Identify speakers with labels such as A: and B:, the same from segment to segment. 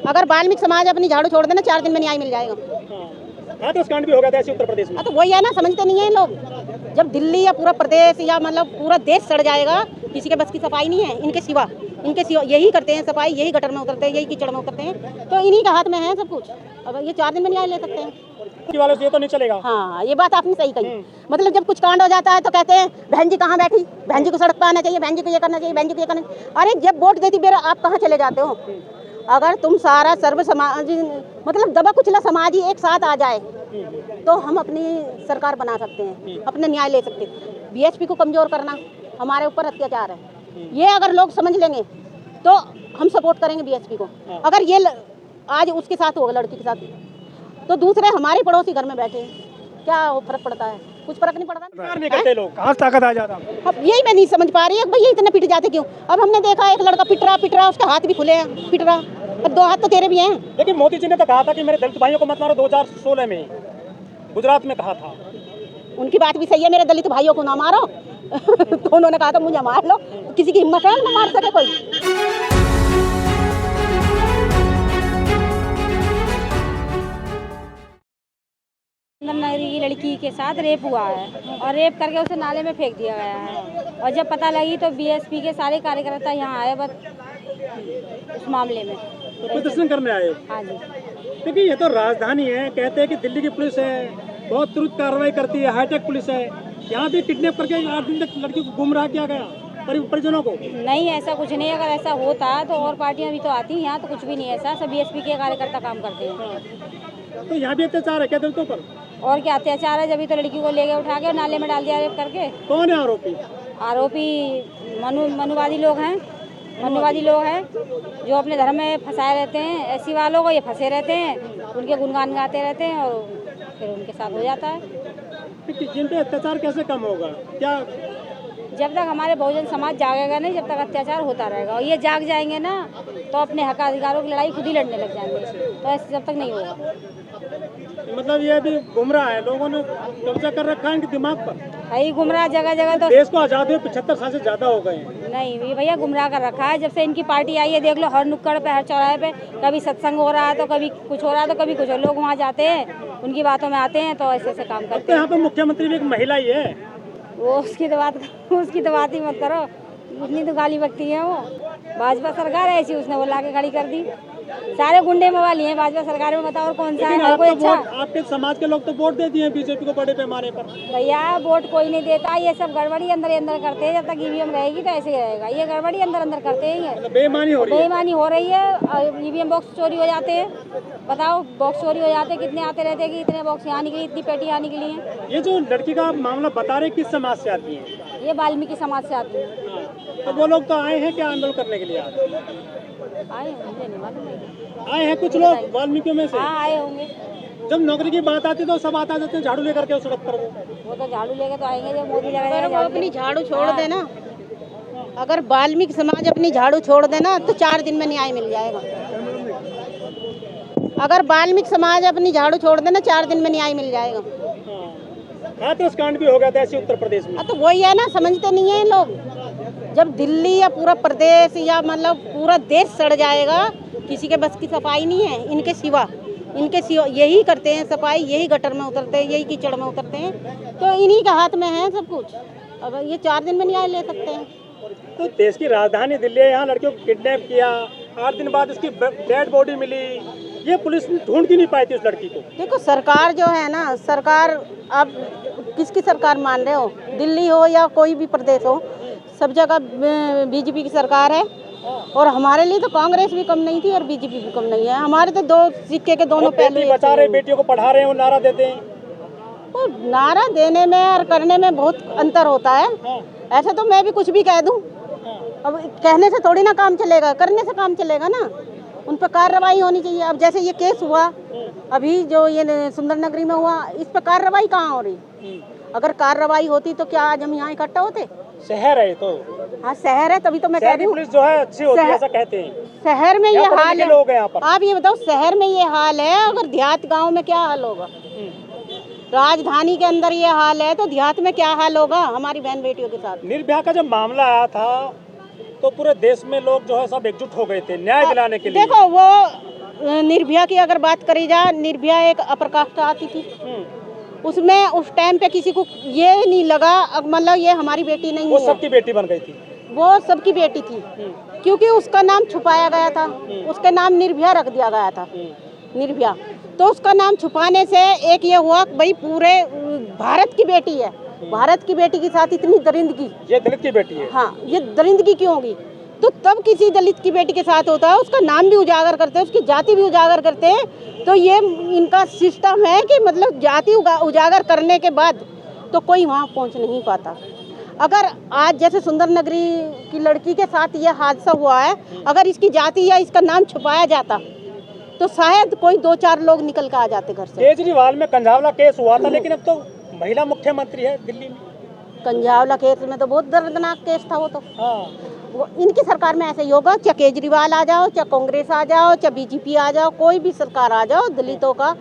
A: अगर वाल्मीकि समाज अपनी झाड़ू छोड़ देना 4 दिन में न्याय मिल जाएगा।
B: हाँ तो कांड भी हो गया था ऐसे उत्तर प्रदेश में।
A: तो वही है ना, समझते नहीं है लोग। जब दिल्ली या पूरा प्रदेश या मतलब पूरा देश सड़ जाएगा, किसी के बस की सफाई नहीं है इनके सिवा यही करते हैं सफाई, यही गटर में उतरते हैं, यही कीचड़ में उतरते हैं, तो इन्हीं का हाथ में है सब कुछ। अब ये 4 दिन में न्याय ले सकते हैं
B: वालों से ये तो नहीं चलेगा।
A: हाँ, ये बात आपने सही कही। मतलब जब कुछ कांड हो जाता है तो कहते हैं बहन जी कहाँ बैठी, बहन जी को सड़क पर आना चाहिए, बहन जी को ये करना चाहिए, बहन जी को ये करना चाहिए। अरे जब वोट देती बेरा आप कहाँ चले जाते हो? अगर तुम सारा सर्व समाज मतलब दबा कुचला समाज ही एक साथ आ जाए तो हम अपनी सरकार बना सकते हैं, अपने न्याय ले सकते हैं। बीएसपी को कमजोर करना हमारे ऊपर अत्याचार है, ये अगर लोग समझ लेंगे तो हम सपोर्ट करेंगे बीएसपी को। अगर ये आज उसके साथ होगा लड़की के साथ तो दूसरे हमारे पड़ोसी घर में बैठे क्या फर्क पड़ता है? कुछ फर्क नहीं पड़ता।
B: नहीं करते लोग, कहाँ ताकत आ जाता।
A: अब यही मैं नहीं समझ पा रही है भैया इतने पिट जाते क्यों? अब हमने देखा एक लड़का पिट रहा उसके हाथ भी खुले हैं, पिट रहा, अब 2 हाथ तो तेरे भी हैं।
B: लेकिन मोदी जी ने तो कहा था कि मेरे दलित भाइयों को मत मारो, 2016 में गुजरात में कहा था।
A: उनकी बात भी सही है, मेरे दलित भाइयों को ना मारो तो उन्होंने कहा था मुझे मार लो, किसी की हिम्मत है ना मार सके कोई?
C: नगरी की लड़की के साथ रेप हुआ है और रेप करके उसे नाले में फेंक दिया गया है। और जब पता लगी तो बीएसपी के सारे कार्यकर्ता यहाँ आए बस उस मामले में
B: तो प्रदर्शन करने आए।
C: हाँ जी।
B: क्योंकि ये तो राजधानी है, कहते हैं कि दिल्ली की पुलिस है, बहुत तुरंत कार्रवाई करती है, हाईटेक पुलिस है। यहाँ भी किडनैप करके 8 दिन तक लड़की को गुमराह किया गया परिजनों को।
C: नहीं, ऐसा कुछ नहीं। अगर ऐसा होता तो और पार्टियां भी तो आती, यहाँ तो कुछ भी नहीं ऐसा, सब बीएसपी के कार्यकर्ता काम करते हैं।
B: तो यहाँ भी अत्याचार है क्या दलितों पर?
C: और क्या अत्याचार है? जब तो लड़की को ले गए उठा के नाले में डाल दिया रेप करके।
B: कौन है आरोपी?
C: आरोपी मनुवादी लोग हैं, मनुवादी लोग हैं जो अपने धर्म में फंसाए रहते हैं। ऐसी वालों को ये फंसे रहते हैं, उनके गुणगान गाते रहते हैं और फिर उनके साथ हो जाता है।
B: जिन पे अत्याचार कैसे कम होगा? क्या
C: जब तक हमारे बहुजन समाज जागेगा नहीं, जब तक अत्याचार होता रहेगा। और ये जाग जाएंगे ना तो अपने हक अधिकारों की लड़ाई खुद ही लड़ने लग जाएंगे, तो ऐसे जब तक नहीं होगा।
B: मतलब ये भी गुमराह है, लोगों ने कब्जा कर रखा है इनके दिमाग पर।
C: है गुमराह जगह जगह। तो
B: देश को आजाद हुए 75 साल से ज्यादा हो गए हैं।
C: नहीं भैया, गुमराह कर रखा है। जब से इनकी पार्टी आई है देख लो, हर नुक्कड़ पे, हर चौराहे पे कभी सत्संग हो रहा है तो कभी कुछ हो रहा है तो कभी कुछ। लोग वहाँ जाते हैं, उनकी बातों में आते हैं तो ऐसे ऐसे काम करते हैं।
B: यहाँ पे मुख्यमंत्री भी एक महिला ही है।
C: वो उसकी तो बात ही मत करो, इतनी तो गाली बकती है वो। भाजपा सरकार ऐसी, उसने वो लाके खड़ी कर दी। सारे गुंडे मवाली हैं भाजपा सरकार में, बताओ और कौन सा है? कोई अच्छा?
B: आपके समाज के लोग तो वोट देती हैं बीजेपी को बड़े पैमाने पर।
C: भैया वोट कोई नहीं देता, ये सब गड़बड़ी अंदर अंदर करते हैं। जब तक ईवीएम रहेगी तो ऐसे ही रहेगा, ये गड़बड़ी अंदर अंदर करते हैं। ये
B: बेईमानी हो
C: रही है। ईवीएम बॉक्स चोरी हो जाते हैं, बताओ, बॉक्स चोरी हो जाते हैं। कितने आते रहते हैं कि इतने बॉक्स यहाँ निकली, इतनी पेटी यहाँ निकली है।
B: ये जो लड़की का मामला बता रहे किस समाज से आती है?
C: ये वाल्मीकि समाज से आती है।
B: तो वो लोग तो आए हैं क्या आंदोलन करने के लिए?
C: आए होंगे, नहीं मालूम।
B: आए हैं कुछ लोग वाल्मीकियों में से।
C: हाँ, आए होंगे।
B: जब नौकरी की बात आती है तो सब आता जाते हैं झाड़ू लेकर के उस सड़क पर। वो
C: तो झाड़ू लेके तो आएंगे जब मोदी
A: अगर वो अपनी झाड़ू छोड़ देना, अगर वाल्मीकि समाज अपनी झाड़ू छोड़ देना तो 4 दिन में न्याय मिल जाएगा। अगर वाल्मीकि समाज अपनी झाड़ू छोड़ देना 4 दिन में न्याय मिल जाएगा।
B: हाँ तो कांड भी हो गया था ऐसे उत्तर प्रदेश में।
A: तो वही है ना, समझते नहीं है लोग। जब दिल्ली या पूरा प्रदेश या मतलब पूरा देश सड़ जाएगा, किसी के बस की सफाई नहीं है इनके सिवा यही करते हैं सफाई, यही गटर में उतरते हैं, यही कीचड़ में उतरते हैं, तो इन्हीं के हाथ में है सब कुछ। अब ये 4 दिन में न्याय ले सकते हैं।
B: तो देश की राजधानी दिल्ली है, यहाँ लड़कियों को किडनैप किया, 8 दिन बाद उसकी डेड बॉडी मिली, ये पुलिस ढूंढ ही नहीं पाई थी उस लड़की को।
A: देखो सरकार जो है ना, सरकार अब किसकी सरकार मान रहे हो? दिल्ली हो या कोई भी प्रदेश हो, सब जगह बीजेपी की सरकार है। और हमारे लिए तो कांग्रेस भी कम नहीं थी और बीजेपी भी कम नहीं है। हमारे तो 2 सिक्के के दोनों पहलू।
B: बचा रहे, बेटियों को पढ़ा रहे हैं, वो नारा देते हैं।
A: तो नारा देने में और करने में बहुत अंतर होता है। ऐसे तो मैं भी कुछ भी कह दूं, अब कहने से थोड़ी ना काम चलेगा, करने से काम चलेगा ना। उन पर कार्रवाई होनी चाहिए। अब जैसे ये केस हुआ अभी जो ये सुंदर नगरी में हुआ, इस पर कार्रवाई कहाँ हो रही? अगर कार्रवाई होती तो क्या आज हम यहाँ इकट्ठा होते?
B: शहर है तो।
A: हाँ शहर है, तभी तो मैं कह रही हूँ
B: पुलिस जो है अच्छी होती है ऐसा कहते हैं।
A: शहर में ये हाल है,
B: लोग हैं यहाँ पर।
A: आप ये बताओ, शहर में ये हाल है, अगर देहात गाँव में क्या हाल होगा? राजधानी के अंदर ये हाल है तो देहात में क्या हाल होगा हमारी बहन बेटियों के साथ?
B: निर्भया का जब मामला आया था तो पूरे देश में लोग जो है सब एकजुट हो गए थे न्याय दिलाने के लिए।
A: देखो वो निर्भया की अगर बात करी जाए, निर्भया एक अपरकाष्ठा आती थी, उसमें उस टाइम पे किसी को ये नहीं लगा मतलब ये हमारी बेटी नहीं
B: वो
A: है,
B: सबकी बेटी बन गई थी।
A: वो सबकी बेटी थी, क्योंकि उसका नाम छुपाया गया था, उसके नाम निर्भया रख दिया गया था, निर्भया। तो उसका नाम छुपाने से एक ये हुआ कि भाई पूरे भारत की बेटी है, भारत की बेटी के साथ इतनी दरिंदगी,
B: ये दलित की बेटी है।
A: हाँ, ये दरिंदगी क्यों होगी? तो तब किसी दलित की बेटी के साथ होता है, उसका नाम भी उजागर करते हैं, उसकी जाति भी उजागर करते हैं। तो ये इनका सिस्टम है कि मतलब जाति उजागर करने के बाद तो कोई वहाँ पहुँच नहीं पाता। अगर आज जैसे सुंदर नगरी की लड़की के साथ ये हादसा हुआ है, अगर इसकी जाति या इसका नाम छुपाया जाता तो शायद कोई 2-4 लोग निकल के आ जाते घर से।
B: केजरीवाल में कंझावला केस हुआ था, लेकिन अब तो महिला मुख्यमंत्री है दिल्ली में।
A: कंझावला केस में तो बहुत दर्दनाक केस था वो तो।
B: हाँ,
A: वो इनकी सरकार में ऐसे ही होगा, चाहे केजरीवाल आ जाओ, चाहे कांग्रेस आ जाओ, चाहे बीजेपी आ जाओ, कोई भी सरकार आ जाओ, दलितों का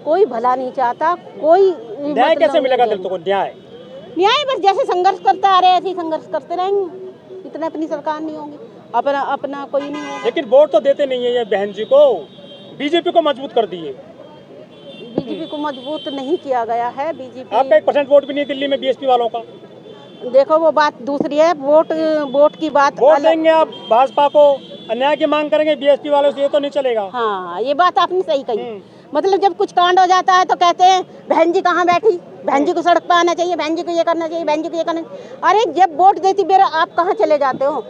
A: कोई भला नहीं चाहता, कोई
B: न्याय कैसे मिलेगा दलितों को?
A: न्याय बस जैसे संघर्ष करते आ रहे हैं ऐसे ही संघर्ष करते रहेंगे, इतना अपनी सरकार नहीं होगी, अपना कोई नहीं होगा।
B: लेकिन वोट तो देते नहीं है ये बहन जी को, बीजेपी को मजबूत कर दिए।
A: बीजेपी को मजबूत नहीं किया गया है, बीजेपी
B: आपका 1% वोट भी नहीं दिल्ली में बीएसपी वालों का।
A: देखो वो बात दूसरी है, वोट की बात
B: वोट देंगे आप भाजपा को, अन्याय की मांग करेंगे बीएसपी वालों से, ये तो नहीं चलेगा।
A: हाँ, ये बात आपने सही कही। मतलब जब कुछ कांड हो जाता है तो कहते हैं बहन जी कहाँ बैठी, बहन जी को सड़क पर आना चाहिए, बहन जी को ये करना चाहिए, बहन जी को ये करना चाहिए। अरे जब वोट देती बेर आप कहाँ चले जाते हो?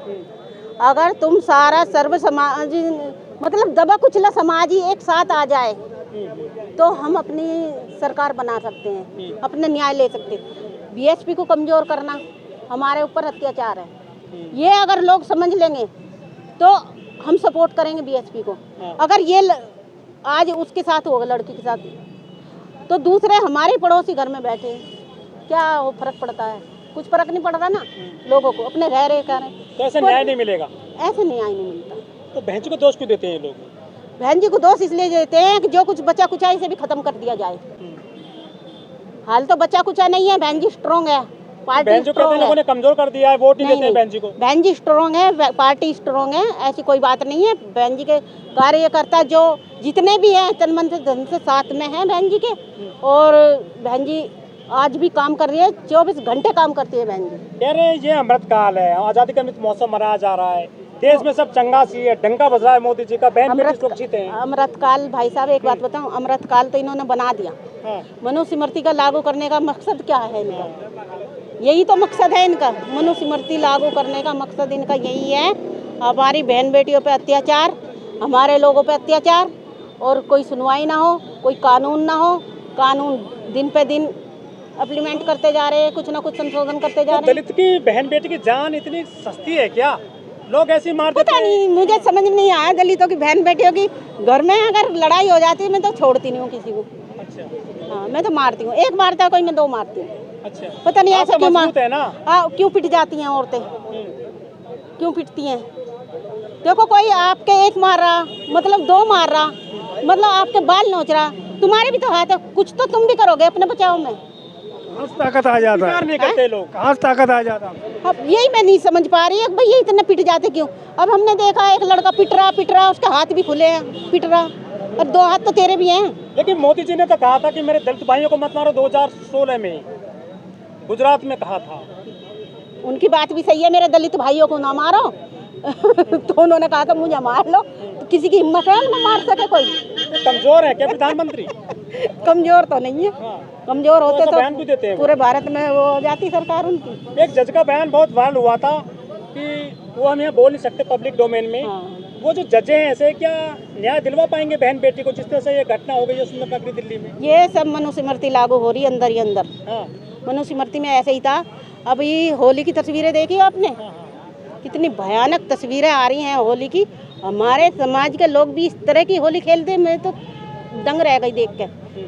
A: अगर तुम सारा सर्व समाज मतलब दबा कुचला समाज ही एक साथ आ जाए तो हम अपनी सरकार बना सकते हैं, अपने न्याय ले सकते हैं। बीएसपी को कमजोर करना हमारे ऊपर अत्याचार है, ये अगर लोग समझ लेंगे तो हम सपोर्ट करेंगे बीएसपी को। अगर ये आज उसके साथ होगा, लड़की के साथ, तो दूसरे हमारे पड़ोसी घर में बैठे क्या फर्क पड़ता है? कुछ फर्क नहीं पड़ रहा ना लोगों को, अपने रह रहे कर।
B: तो ऐसे न्याय नहीं मिलेगा,
A: ऐसे न्याय नहीं मिलता।
B: तो बहन जी को दोष क्यों देते हैं लोग?
A: बहन जी को दोष इसलिए देते हैं कि जो कुछ बचा कुचा इसे भी खत्म कर दिया जाए। हाल तो बचा कुचा नहीं है, बहन जी स्ट्रॉन्ग है, पार्टी
B: बहन जी कहते हैं लोगों ने कमजोर कर दिया है, वोट नहीं देते हैं बहन जी को।
A: बहन जी स्ट्रॉन्ग है, पार्टी स्ट्रॉन्ग है, ऐसी कोई बात नहीं है। बहन जी के कार्यकर्ता जो जितने भी हैं तन मन से धन से साथ में हैं बहन जी के, और बहन जी आज भी काम कर रही है, 24 घंटे काम करती है बहन जी।
B: कह रहे हैं ये अमृत काल है, आजादी का अमृत मौसम मनाया जा रहा है, देश में सब चंगा सी है, डंका बज रहा है मोदी जी का, बहन बेटी सुरक्षित है।
A: अमृत काल भाई साहब एक बात बताऊं, अमृत काल तो इन्होंने बना दिया। मनुस्मृति का लागू करने का मकसद क्या है इनका? यही तो मकसद है इनका, मनुस्मृति लागू करने का मकसद इनका यही है। हमारी बहन बेटियों पे अत्याचार, हमारे लोगों पे अत्याचार, और कोई सुनवाई ना हो, कोई कानून ना हो। कानून दिन पे दिन इम्प्लीमेंट करते जा रहे हैं, कुछ ना कुछ संशोधन करते जा रहे हैं।
B: दलित की बहन बेटी की जान इतनी सस्ती है क्या? लोग ऐसे मार देते
A: पता नहीं, मुझे समझ नहीं आया। दलितों की बहन बेटियों की घर में अगर लड़ाई हो जाती है मैं तो छोड़ती नहीं हूँ किसी को।
B: अच्छा।
A: हाँ, मैं तो मारती हूँ, एक मारता है कोई, मैं 2 मारती हूँ।
B: अच्छा।
A: पता नहीं ऐसा क्यों
B: है ना?
A: क्यों पिट जाती हैं औरतें, क्यों पिटती हैं? देखो कोई आपके एक मार रहा मतलब 2 मार रहा, मतलब आपके बाल नोच रहा, तुम्हारे भी तो हाथ है, कुछ तो तुम भी करोगे अपने बचाव में।
D: कहाँ से ताकत आ जाता है?
B: नहीं करते लोग,
D: कहाँ से ताकत आ जाता?
A: अब यही मैं नहीं समझ पा रही है भाई ये इतने पिट जाते क्यों? अब हमने देखा एक लड़का पिट रहा, उसके हाथ भी खुले हैं, पिट रहा, और 2 हाथ तो तेरे भी हैं।
B: लेकिन मोदी जी ने तो कहा था कि मेरे दलित भाइयों को मत मारो, 2016 में गुजरात में कहा था।
A: उनकी बात भी सही है, मेरे दलित भाइयों को ना मारो तो उन्होंने कहा था मुझे मार लो, तो किसी की हिम्मत है ना मार सके कोई?
B: कमजोर है क्या प्रधानमंत्री?
A: कमजोर तो नहीं है। कमजोर होते तो
B: बयान भी देते हैं
A: पूरे भारत में वो हो जाती सरकार उनकी।
B: एक जज का बयान बहुत वायरल हुआ था कि वो हम यहाँ बोल नहीं सकते पब्लिक डोमेन में। वो जो जजें हैं ऐसे क्या न्याय दिलवा पाएंगे बहन बेटी को, जिस तरह से ये घटना हो गई है सुंदर नगरी दिल्ली में? ये
A: सब मनुस्मृति लागू हो रही है अंदर ही अंदर। मनुस्मृति में ऐसे ही था। अभी होली की तस्वीरें देखी आपने? कितनी भयानक तस्वीरें आ रही हैं होली की। हमारे समाज के लोग भी इस तरह की होली खेलते, मैं तो दंग रह गई देख के।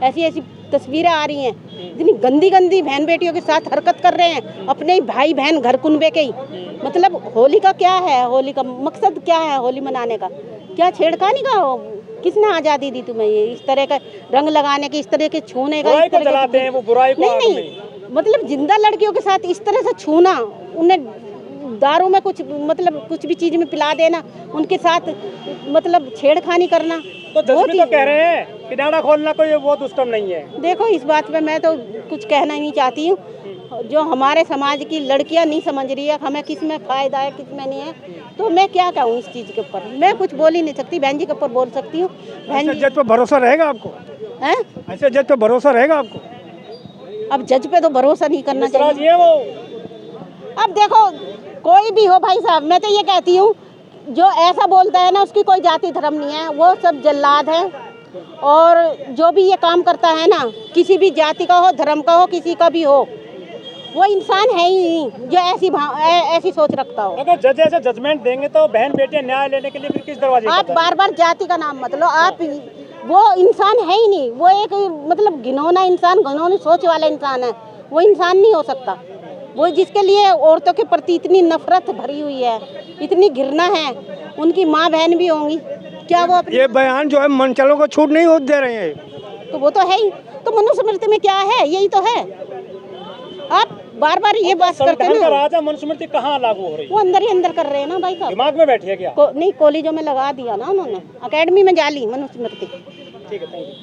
A: ऐसी ऐसी तस्वीरें आ रही हैं, इतनी गंदी गंदी बहन बेटियों के साथ हरकत कर रहे हैं, अपने ही भाई बहन घर कुनबे के ही। मतलब होली का क्या है, होली का मकसद क्या है? होली मनाने का क्या छेड़खानी का? किसने आज़ादी दी तुम्हें ये इस तरह का रंग लगाने की, इस तरह के छूने का?
B: इस तरह के वो बुराई को
A: नहीं, मतलब जिंदा लड़कियों के साथ इस तरह से छूना, उन्हें दारू में कुछ मतलब कुछ भी चीज में पिला देना, उनके साथ मतलब छेड़खानी करना।
B: तो जज भी तो कह रहे हैं कि डाड़ा खोलना कोई वो दुष्कर्म नहीं है।
A: देखो इस बात पे मैं तो कुछ कहना ही नहीं चाहती हूँ। जो हमारे समाज की लड़कियां नहीं समझ रही है हमें किस में फायदा है किस में नहीं है, तो मैं क्या कहूँ इस चीज के ऊपर। मैं कुछ बोल ही नहीं सकती, बहन जी के ऊपर बोल सकती हूँ। बहन
D: ऐसे
A: जी
D: जज पे भरोसा रहेगा आपको?
A: हैं?
D: ऐसे जज पे भरोसा रहेगा आपको?
A: अब जज पे तो भरोसा नहीं करना
B: मिश्रा
A: चाहिए।
B: जी है वो।
A: अब देखो कोई भी हो भाई साहब, मैं तो ये कहती हूँ जो ऐसा बोलता है ना उसकी कोई जाति धर्म नहीं है, वो सब जल्लाद है। और जो भी ये काम करता है ना, किसी भी जाति का हो, धर्म का हो, किसी का भी हो, वो इंसान है ही नहीं जो ऐसी सोच रखता हो।
B: अगर जज ऐसा जजमेंट देंगे तो बहन बेटियां न्याय लेने के लिए फिर किस दरवाजे
A: आप बार बार जाति का नाम मत लो। आप वो इंसान है ही नहीं, वो एक मतलब घिनौना इंसान, घिनौनी सोच वाला इंसान है। वो इंसान नहीं हो सकता। वो जिसके लिए औरतों के प्रति इतनी नफरत भरी हुई है, इतनी घृणा है, उनकी माँ बहन भी होंगी, क्या वो अपनी
D: ये बयान जो है मनचलों को छूट नहीं दे रहे हैं।
A: तो वो तो है ही। तो मनुस्मृति में क्या है, यही तो है। आप बार बार ये बात करते
B: संविधान का
A: हैं,
B: राज है, मनुस्मृति कहाँ लागू हो रही है?
A: वो अंदर ही अंदर कर रहे हैं ना भाई साहब।
B: दिमाग में बैठी है क्या?
A: नहीं, कॉलेजों में लगा दिया ना उन्होंने, अकेडमी में जाली मनुस्मृति।
B: ठीक है, थैंक यू।